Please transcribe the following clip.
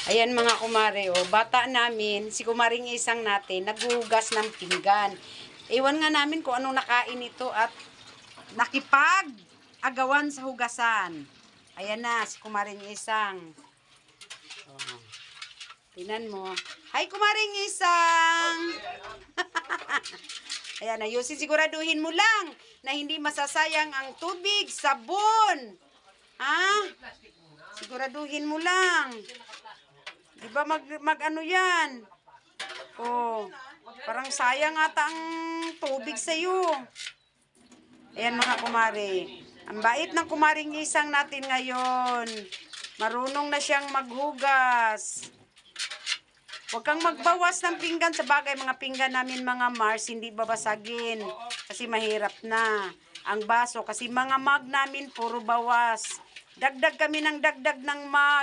Ayan mga kumare, oh, bata namin, si kumaring isang natin, naghuhugas ng pinggan. Iwan nga namin kung anong nakain ito at nakipag-agawan sa hugasan. Ayan na, si kumaring isang. Oh. Tingnan mo. Hi, kumaring isang! Ayan, ayusin, siguraduhin mo lang na hindi masasayang ang tubig, sabon. Ha? Siguraduhin mo lang. Di ba mag ano yan? Oh, parang sayang ata ang tubig sa'yo. Ayan mga kumare. Ang bait ng kumaring isang natin ngayon. Marunong na siyang maghugas. Huwag kang magbawas ng pinggan. Sa bagay, mga pinggan namin mga Mars, hindi babasagin. Kasi mahirap na. Ang baso, kasi mga mug namin, puro bawas. Dagdag kami ng dagdag ng mug.